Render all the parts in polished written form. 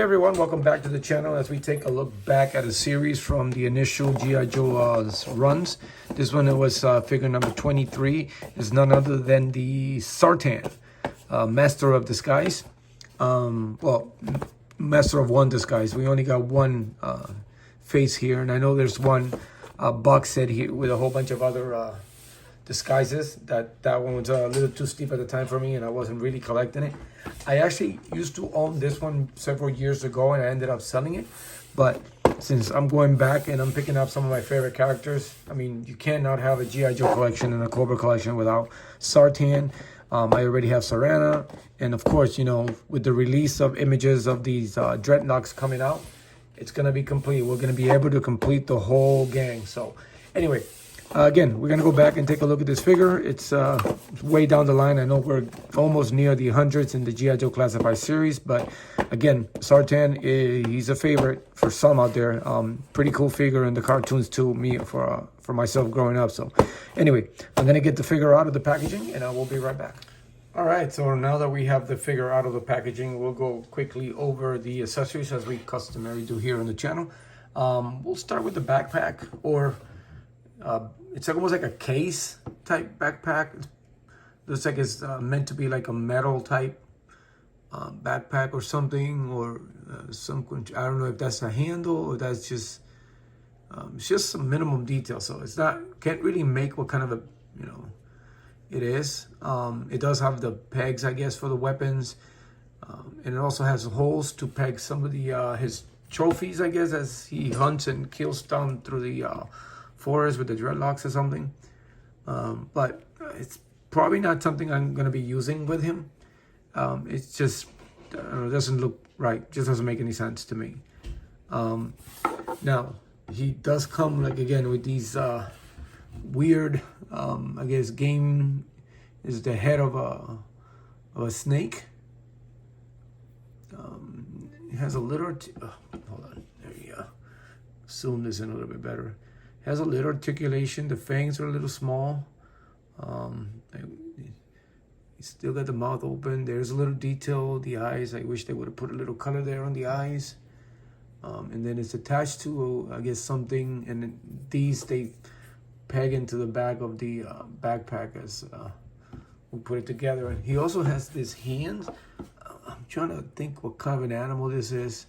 Hey everyone, welcome back to the channel as we take a look back at a series from the initial G.I. Joe runs. This one, it was figure number 23, is none other than the Zartan, Master of Disguise. Well, Master of one disguise. We only got one face here, and I know there's one box set here with a whole bunch of other disguises. That one was a little too steep at the time for me, and I wasn't really collecting it. I actually used to own this one several years ago, and I ended up selling it. But since I'm going back and I'm picking up some of my favorite characters, I mean, you cannot have a G.I. Joe collection and a Cobra collection without Zartan. I already have Sarana, and of course, you know, with the release of images of these Dreadnocks coming out, it's gonna be complete. We're gonna be able to complete the whole gang. So anyway, again, we're going to go back and take a look at this figure. It's way down the line. I know we're almost near the hundreds in the G.I. Joe Classified series, but again, Zartan, he's a favorite for some out there. Pretty cool figure in the cartoons too, for myself growing up. So anyway, I'm going to get the figure out of the packaging, and we'll be right back. All right, so now that we have the figure out of the packaging, we'll go quickly over the accessories as we customarily do here on the channel. We'll start with the backpack, or it's almost like a case type backpack. It looks like it's meant to be like a metal type backpack or something, or I don't know if that's a handle or that's just it's just some minimum detail. So it's not, can't really make what kind of a, you know, it is. It does have the pegs, I guess, for the weapons, and it also has holes to peg some of the his trophies, I guess, as he hunts and kills down through the forest with the Dreadnocks or something. But it's probably not something I'm going to be using with him. It's just, I don't know, it doesn't look right. Just doesn't make any sense to me. Now, he does come, like, again, with these weird, I guess, game is the head of a snake. It has a little, hold on, there you go. Zoom this in a little bit better. Has a little articulation. The fangs are a little small. You still got the mouth open. There's a little detail. The eyes, I wish they would have put a little color there on the eyes. And then it's attached to, I guess, something. And these, they peg into the back of the backpack as we put it together. And he also has this hand. I'm trying to think what kind of an animal this is.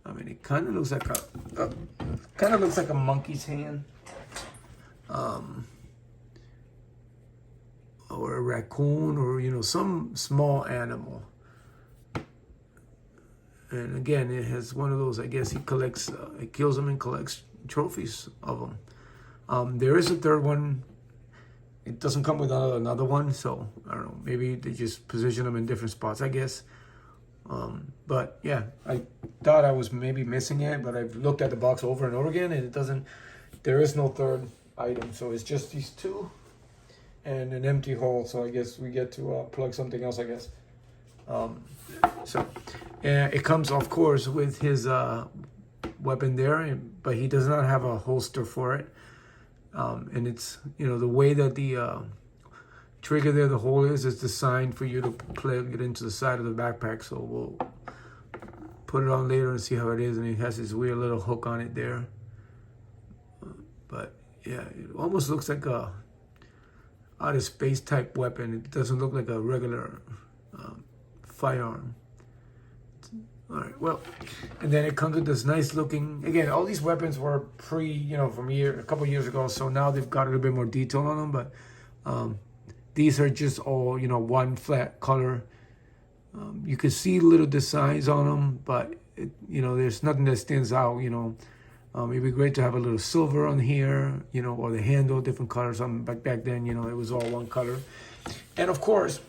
I mean, it kind of looks like a monkey's hand, or a raccoon, or, you know, some small animal. And again, it has one of those, I guess he collects, he kills them and collects trophies of them. There is a third one. It doesn't come with another one, so I don't know. Maybe they just position them in different spots, I guess. But yeah, I thought I was maybe missing it, but I've looked at the box over and over again, and it doesn't, there is no third item. So it's just these two and an empty hole. So I guess we get to plug something else, I guess. It comes, of course, with his weapon there, but he does not have a holster for it. And it's, you know, the way that the trigger there, the hole is designed for you to plug it into the side of the backpack. So we'll put it on later and see how it is. And it has this weird little hook on it there. But yeah, it almost looks like a outer space type weapon. It doesn't look like a regular firearm. All right, well, and then it comes with this nice looking, again, all these weapons were you know, from a couple years ago. So now they've got a little bit more detail on them, but these are just all, you know, one flat color. You can see little designs on them, but it, you know, there's nothing that stands out. You know, it'd be great to have a little silver on here, you know, or the handle, different colors. Back then, you know, it was all one color. And of course,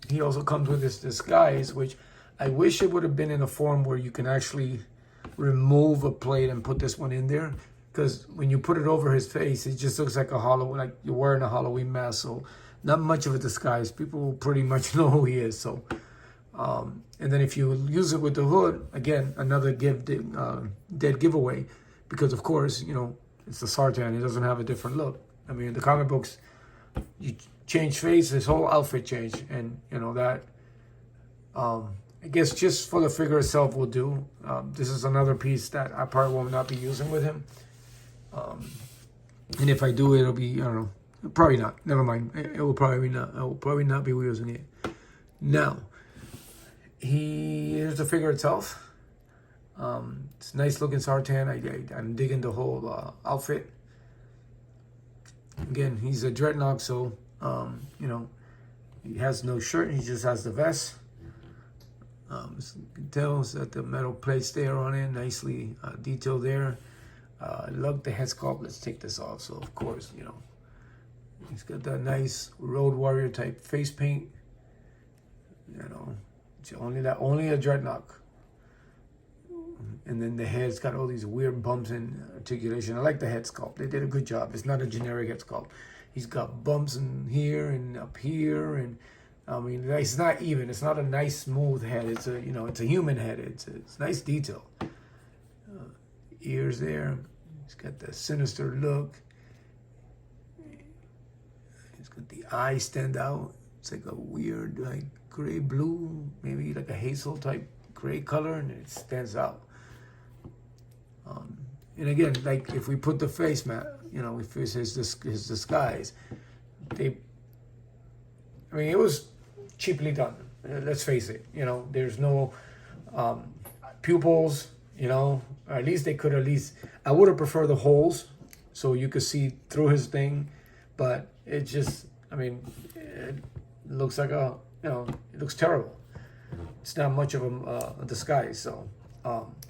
he also comes with this disguise, which I wish it would have been in a form where you can actually remove a plate and put this one in there. Because when you put it over his face, it just looks like like you're wearing a Halloween mask. So not much of a disguise. People will pretty much know who he is. So, and then if you use it with the hood, again, another dead giveaway, because of course, you know, it's the Zartan. He doesn't have a different look. I mean, in the comic books, you change face, his whole outfit changed, and you know that I guess just for the figure itself will do. This is another piece that I probably will not be using with him. And if I do, it'll be, I don't know, probably not. Never mind. It will probably not. I will probably not be using it. Now, here's the figure itself. It's a nice looking Zartan. I'm digging the whole outfit. Again, he's a Dreadnought, so you know, he has no shirt. He just has the vest. You can tell that the metal plates there on it, nicely detailed there. I love the head sculpt. Let's take this off. So of course, you know, he's got that nice Road Warrior type face paint. You know, it's only a Dreadnought. And then the head's got all these weird bumps in articulation. I like the head sculpt. They did a good job. It's not a generic head sculpt. He's got bumps in here and up here, and I mean, it's not even. It's not a nice smooth head. It's a, you know, it's a human head. It's nice detail. Ears there. He's got the sinister look. He's got the eyes stand out. It's like a weird, like gray blue, maybe like a hazel type gray color, and it stands out. And again, like if we put the face mask, you know, if it's his disguise, I mean, it was cheaply done. Let's face it. You know, there's no pupils. You know, or at least they could I would have preferred the holes so you could see through his thing, but it just, I mean, it looks like it looks terrible. It's not much of a disguise, so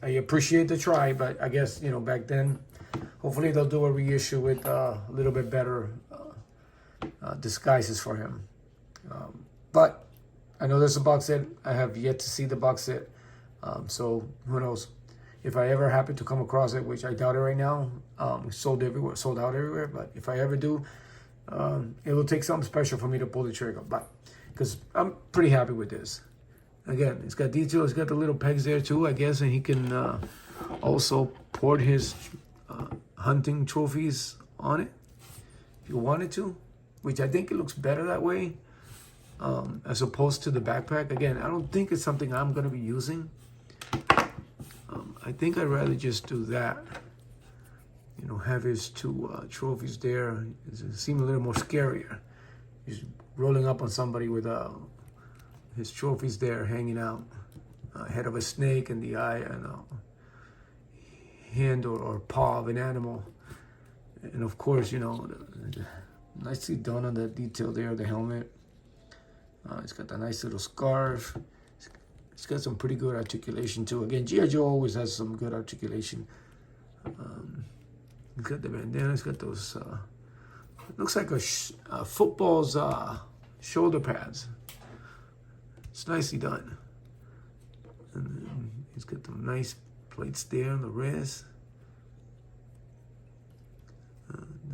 I appreciate the try, but I guess, you know, back then, hopefully they'll do a reissue with a little bit better disguises for him. But I know there's a box set. I have yet to see the box set, so who knows? If I ever happen to come across it, which I doubt it right now, sold out everywhere. But if I ever do, it will take something special for me to pull the trigger. But because I'm pretty happy with this. Again, it's got detail. It's got the little pegs there too, I guess, and he can also port his hunting trophies on it if you wanted to, which I think it looks better that way as opposed to the backpack. Again, I don't think it's something I'm going to be using. I think I'd rather just do that. You know, have his two trophies there. It seems a little more scarier. He's rolling up on somebody with his trophies there hanging out. Head of a snake and the eye and hand or paw of an animal. And of course, you know, nicely done on the detail there, the helmet. It's got the nice little scarf. It's got some pretty good articulation too. Again, G.I. Joe always has some good articulation. It's got the bandana. It's got those. It looks like a football's shoulder pads. It's nicely done. And then he's got the nice plates there on the wrist.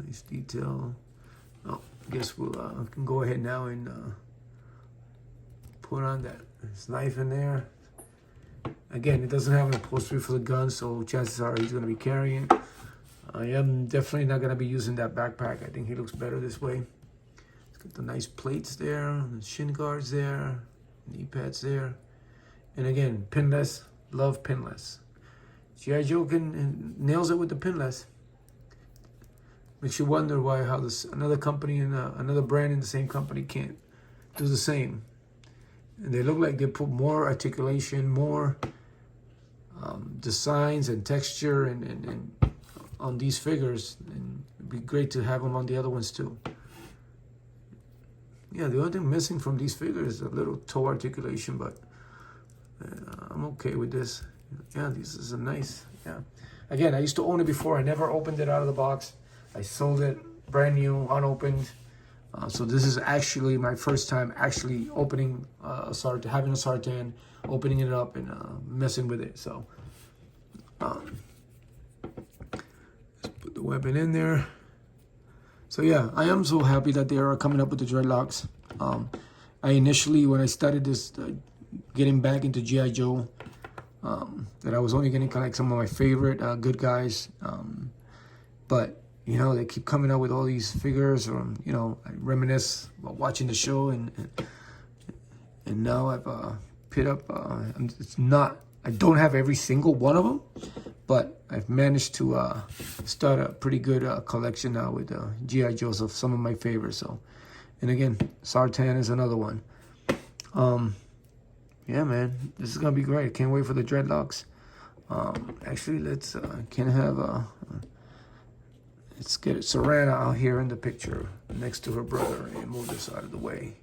Nice detail. Oh, I guess we'll can go ahead now and put on that his knife in there. Again, it doesn't have an upholstery for the gun, so chances are he's going to be carrying. I am definitely not going to be using that backpack. I think he looks better this way. It's got the nice plates there, the shin guards there, knee pads there. And again, pinless. Love pinless. G.I. Joe nails it with the pinless. Makes you wonder how another company and another brand in the same company can't do the same. And they look like they put more articulation, more designs and texture and on these figures. And it'd be great to have them on the other ones too. Yeah, the only thing missing from these figures is a little toe articulation, but I'm okay with this. Yeah, this is a nice, yeah. Again, I used to own it before. I never opened it out of the box. I sold it brand new, unopened. So this is actually my first time actually opening having a Zartan, opening it up and messing with it. So let's put the weapon in there. So yeah, I am so happy that they are coming up with the Dreadnocks. I initially, when I started this, getting back into G.I. Joe, that I was only going to collect some of my favorite good guys. But you know, they keep coming out with all these figures, or you know, I reminisce while watching the show, and now I've pit up. It's not, I don't have every single one of them, but I've managed to start a pretty good collection now with G.I. Joes of some of my favorites. So, and again, Zartan is another one. Yeah, man, this is gonna be great. I can't wait for the Dreadnocks. Actually, let's let's get Serena out here in the picture next to her brother and move this out of the way.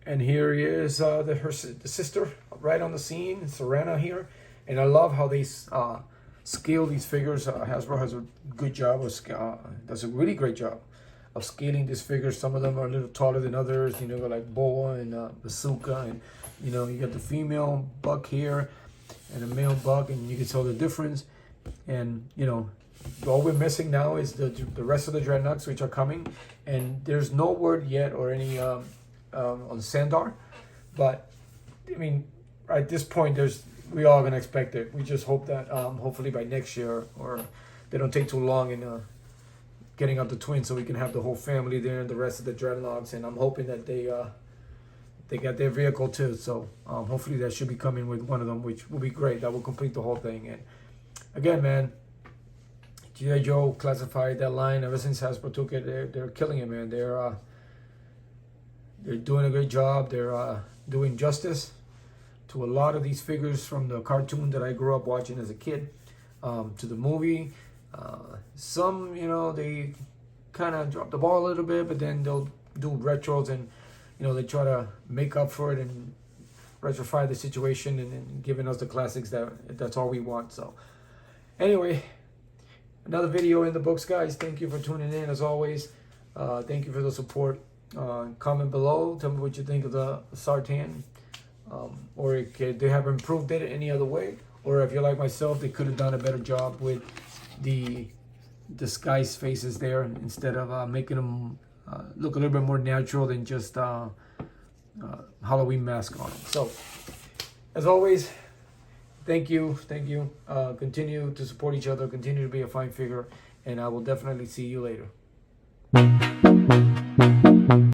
And here is the sister right on the scene, Serena here. And I love how they scale these figures. Hasbro has a good job of does a really great job of scaling these figures. Some of them are a little taller than others. You know, like Boa and Bazooka, and you know, you got the female buck here and a male buck, and you can tell the difference. And you know, all we're missing now is the rest of the Dreadnocks, which are coming. And there's no word yet or any on Sandar, but I mean, at this point, we all gonna expect it. We just hope that hopefully by next year, or they don't take too long in getting out the twins, so we can have the whole family there and the rest of the Dreadnoughts. And I'm hoping that they got their vehicle too. So hopefully that should be coming with one of them, which will be great. That will complete the whole thing. And again, man, G.I. Joe classified that line ever since Hasbro took it. They're killing it, man. They're doing a great job. They're doing justice to a lot of these figures from the cartoon that I grew up watching as a kid, to the movie. Some, you know, they kind of drop the ball a little bit, but then they'll do retros, and you know, they try to make up for it and retrofy the situation, and giving us the classics that's all we want. So anyway, another video in the books, guys. Thank you for tuning in as always. Thank you for the support. Comment below, tell me what you think of the Zartan, or if they have improved it any other way, or if you're like myself, they could have done a better job with the disguised faces there, instead of making them look a little bit more natural than just Halloween mask on. So as always, thank you. Continue to support each other, continue to be a fine figure, and I will definitely see you later.